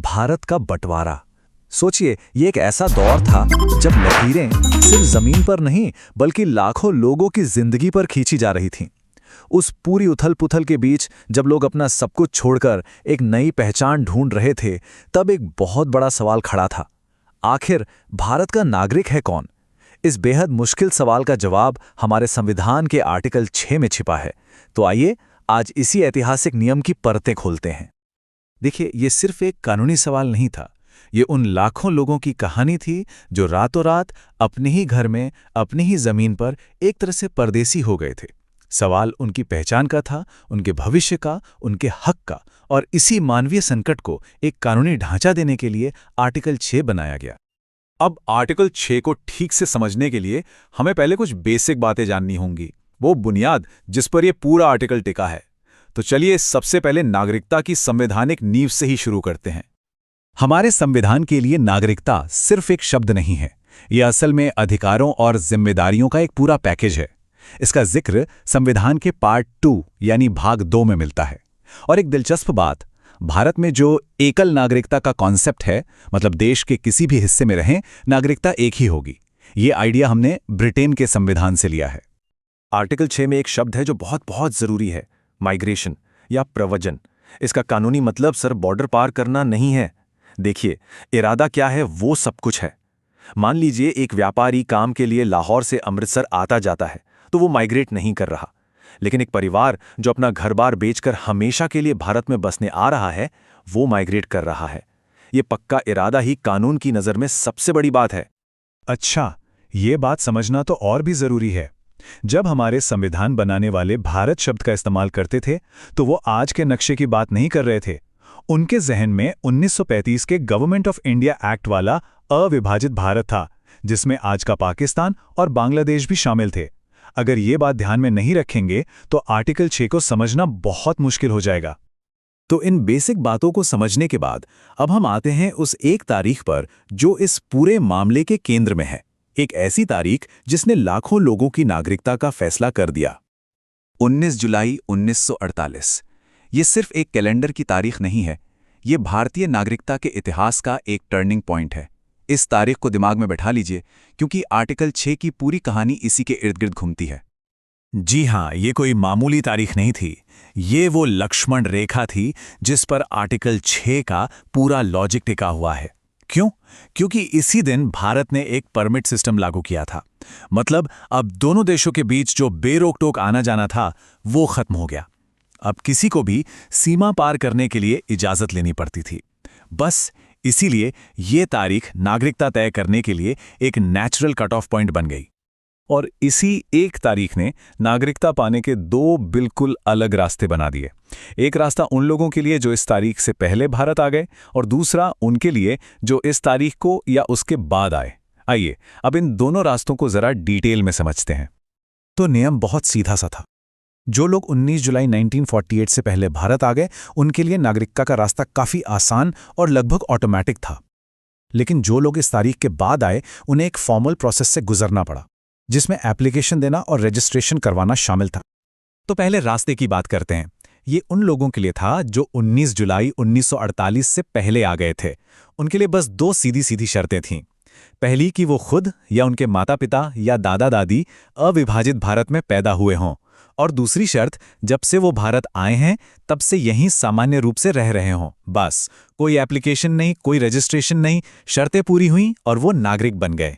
भारत का बंटवारा। सोचिए, ये एक ऐसा दौर था जब लकीरें सिर्फ जमीन पर नहीं बल्कि लाखों लोगों की जिंदगी पर खींची जा रही थीं। उस पूरी उथल-पुथल के बीच जब लोग अपना सब कुछ छोड़कर एक नई पहचान ढूंढ रहे थे, तब एक बहुत बड़ा सवाल खड़ा था। आखिर भारत का नागरिक है कौन? इस बेहद मुश्किल सवाल का जवाब हमारे संविधान के आर्टिकल 6 में छिपा है। तो आइए आज इसी ऐतिहासिक नियम की परतें खोलते हैं। देखिए, ये सिर्फ एक कानूनी सवाल नहीं था। ये उन लाखों लोगों की कहानी थी जो रातों रात अपने ही घर में, अपनी ही जमीन पर एक तरह से परदेसी हो गए थे। सवाल उनकी पहचान का था, उनके भविष्य का, उनके हक का, और इसी मानवीय संकट को एक कानूनी ढांचा देने के लिए आर्टिकल 6 बनाया गया। अब आर्टिकल 6 को ठीक से समझने के लिए हमें पहले कुछ बेसिक बातें जाननी होंगी, वो बुनियाद जिस पर यह पूरा आर्टिकल टिका है। तो चलिए सबसे पहले नागरिकता की संवैधानिक नींव से ही शुरू करते हैं। हमारे संविधान के लिए नागरिकता सिर्फ एक शब्द नहीं है, यह असल में अधिकारों और जिम्मेदारियों का एक पूरा पैकेज है। इसका जिक्र संविधान के पार्ट 2 यानी भाग 2 में मिलता है। और एक दिलचस्प बात, भारत में जो एकल नागरिकता का कॉन्सेप्ट है, मतलब देश के किसी भी हिस्से में रहें, नागरिकता एक ही होगी, ये आइडिया हमने ब्रिटेन के संविधान से लिया है। आर्टिकल 6 में एक शब्द है जो बहुत बहुत जरूरी है, माइग्रेशन या प्रव्रजन। इसका कानूनी मतलब सिर्फ बॉर्डर पार करना नहीं है। देखिए, इरादा क्या है वो सब कुछ है। मान लीजिए एक व्यापारी काम के लिए लाहौर से अमृतसर आता जाता है, तो वो माइग्रेट नहीं कर रहा। लेकिन एक परिवार जो अपना घर-बार बेचकर हमेशा के लिए भारत में बसने आ रहा है, वो माइग्रेट कर रहा है। ये पक्का इरादा ही कानून की नज़र में सबसे बड़ी बात है। अच्छा, ये बात समझना तो और भी जरूरी है। जब हमारे संविधान बनाने वाले भारत शब्द का इस्तेमाल करते थे, तो वो आज के नक्शे की बात नहीं कर रहे थे। उनके जहन में 1935 के गवर्नमेंट ऑफ इंडिया एक्ट वाला अविभाजित भारत था, जिसमें आज का पाकिस्तान और बांग्लादेश भी शामिल थे। अगर ये बात ध्यान में नहीं रखेंगे तो आर्टिकल 6 को समझना बहुत मुश्किल हो जाएगा। तो इन बेसिक बातों को समझने के बाद अब हम आते हैं उस एक तारीख पर जो इस पूरे मामले के केंद्र में है। एक ऐसी तारीख जिसने लाखों लोगों की नागरिकता का फैसला कर दिया। 19 जुलाई 1948। ये सिर्फ एक कैलेंडर की तारीख नहीं है, ये भारतीय नागरिकता के इतिहास का एक टर्निंग पॉइंट है। इस तारीख को दिमाग में बैठा लीजिए, क्योंकि आर्टिकल 6 की पूरी कहानी इसी के इर्द गिर्द घूमती है। जी हाँ, ये कोई मामूली तारीख नहीं थी। ये वो लक्ष्मण रेखा थी जिस पर आर्टिकल 6 का पूरा लॉजिक टिका हुआ है। क्यों? क्योंकि इसी दिन भारत ने एक परमिट सिस्टम लागू किया था। मतलब अब दोनों देशों के बीच जो बेरोक-टोक आना जाना था, वो खत्म हो गया। अब किसी को भी सीमा पार करने के लिए इजाजत लेनी पड़ती थी। बस इसीलिए ये तारीख नागरिकता तय करने के लिए एक नेचुरल कट ऑफ पॉइंट बन गई। और इसी एक तारीख ने नागरिकता पाने के दो बिल्कुल अलग रास्ते बना दिए। एक रास्ता उन लोगों के लिए जो इस तारीख से पहले भारत आ गए, और दूसरा उनके लिए जो इस तारीख को या उसके बाद आए। आइए अब इन दोनों रास्तों को जरा डिटेल में समझते हैं। तो नियम बहुत सीधा सा था। जो लोग 19 जुलाई 1948 से पहले भारत आ गए, उनके लिए नागरिकता का रास्ता काफी आसान और लगभग ऑटोमेटिक था। लेकिन जो लोग इस तारीख के बाद आए, उन्हें एक फॉर्मल प्रोसेस से गुजरना पड़ा, जिसमें एप्लीकेशन देना और रजिस्ट्रेशन करवाना शामिल था। तो पहले रास्ते की बात करते हैं। ये उन लोगों के लिए था जो 19 जुलाई 1948 से पहले आ गए थे। उनके लिए बस दो सीधी सीधी शर्तें थीं। पहली कि वो खुद या उनके माता पिता या दादा दादी अविभाजित भारत में पैदा हुए हों, और दूसरी शर्त, जब से वो भारत आए हैं तब से यहीं सामान्य रूप से रह रहे हों। बस कोई एप्लीकेशन नहीं, कोई रजिस्ट्रेशन नहीं, शर्तें पूरी हुईं और वो नागरिक बन गए।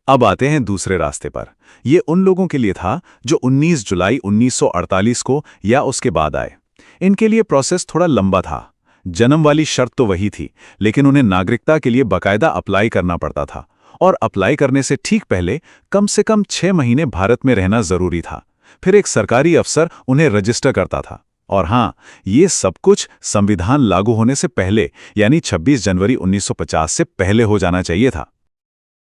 अब आते हैं दूसरे रास्ते पर। ये उन लोगों के लिए था जो 19 जुलाई 1948 को या उसके बाद आए। इनके लिए प्रोसेस थोड़ा लंबा था। जन्म वाली शर्त तो वही थी, लेकिन उन्हें नागरिकता के लिए बाकायदा अप्लाई करना पड़ता था, और अप्लाई करने से ठीक पहले कम से कम 6 महीने भारत में रहना जरूरी था। फिर एक सरकारी अफसर उन्हें रजिस्टर करता था। और हाँ, ये सब कुछ संविधान लागू होने से पहले, यानी 26 जनवरी 1950 से पहले हो जाना चाहिए था।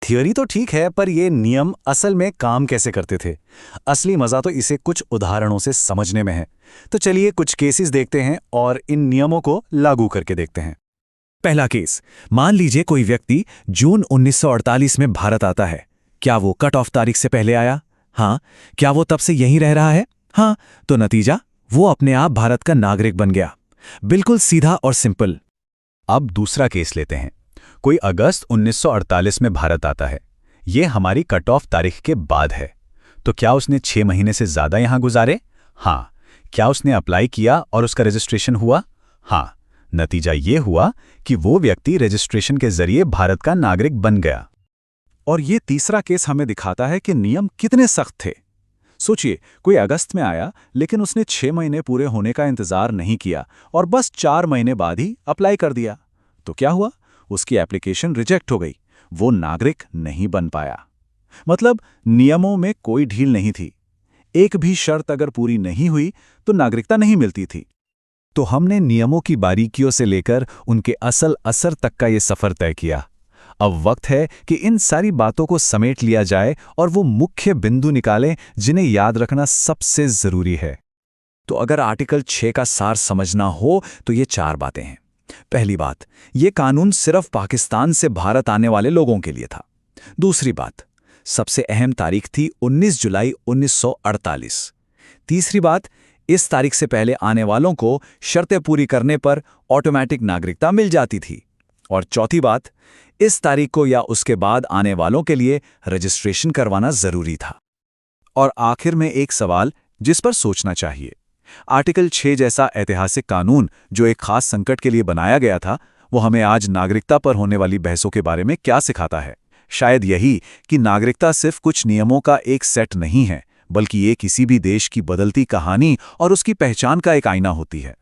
थियोरी तो ठीक है, पर ये नियम असल में काम कैसे करते थे? असली मजा तो इसे कुछ उदाहरणों से समझने में है। तो चलिए कुछ केसेस देखते हैं और इन नियमों को लागू करके देखते हैं। पहला केस, मान लीजिए कोई व्यक्ति जून 1948 में भारत आता है। क्या वो कट ऑफ तारीख से पहले आया? हाँ। क्या वो तब से यहीं रह रहा है? हाँ। तो नतीजा, वो अपने आप भारत का नागरिक बन गया। बिल्कुल सीधा और सिंपल। अब दूसरा केस लेते हैं। कोई अगस्त 1948 में भारत आता है। ये हमारी कट ऑफ तारीख के बाद है। तो क्या उसने 6 महीने से ज़्यादा यहाँ गुजारे? हाँ। क्या उसने अप्लाई किया और उसका रजिस्ट्रेशन हुआ? हाँ। नतीजा ये हुआ कि वो व्यक्ति रजिस्ट्रेशन के जरिए भारत का नागरिक बन गया। और ये तीसरा केस हमें दिखाता है कि नियम कितने सख्त थे। सोचिए, कोई अगस्त में आया, लेकिन उसने 6 महीने पूरे होने का इंतजार नहीं किया और बस 4 महीने बाद ही अप्लाई कर दिया। तो क्या हुआ? उसकी एप्लीकेशन रिजेक्ट हो गई। वो नागरिक नहीं बन पाया। मतलब नियमों में कोई ढील नहीं थी। एक भी शर्त अगर पूरी नहीं हुई तो नागरिकता नहीं मिलती थी। तो हमने नियमों की बारीकियों से लेकर उनके असल असर तक का ये सफर तय किया। अब वक्त है कि इन सारी बातों को समेट लिया जाए और वो मुख्य बिंदु निकालें जिन्हें याद रखना सबसे जरूरी है। तो अगर आर्टिकल 6 का सार समझना हो तो ये 4 बातें हैं। पहली बात, ये कानून सिर्फ पाकिस्तान से भारत आने वाले लोगों के लिए था। दूसरी बात, सबसे अहम तारीख थी 19 जुलाई 1948। तीसरी बात, इस तारीख से पहले आने वालों को शर्तें पूरी करने पर ऑटोमैटिक नागरिकता मिल जाती थी। और चौथी बात, इस तारीख को या उसके बाद आने वालों के लिए रजिस्ट्रेशन करवाना जरूरी था। और आखिर में एक सवाल जिस पर सोचना चाहिए। आर्टिकल 6 जैसा ऐतिहासिक कानून जो एक खास संकट के लिए बनाया गया था, वो हमें आज नागरिकता पर होने वाली बहसों के बारे में क्या सिखाता है? शायद यही कि नागरिकता सिर्फ कुछ नियमों का एक सेट नहीं है, बल्कि ये किसी भी देश की बदलती कहानी और उसकी पहचान का एक आईना होती है।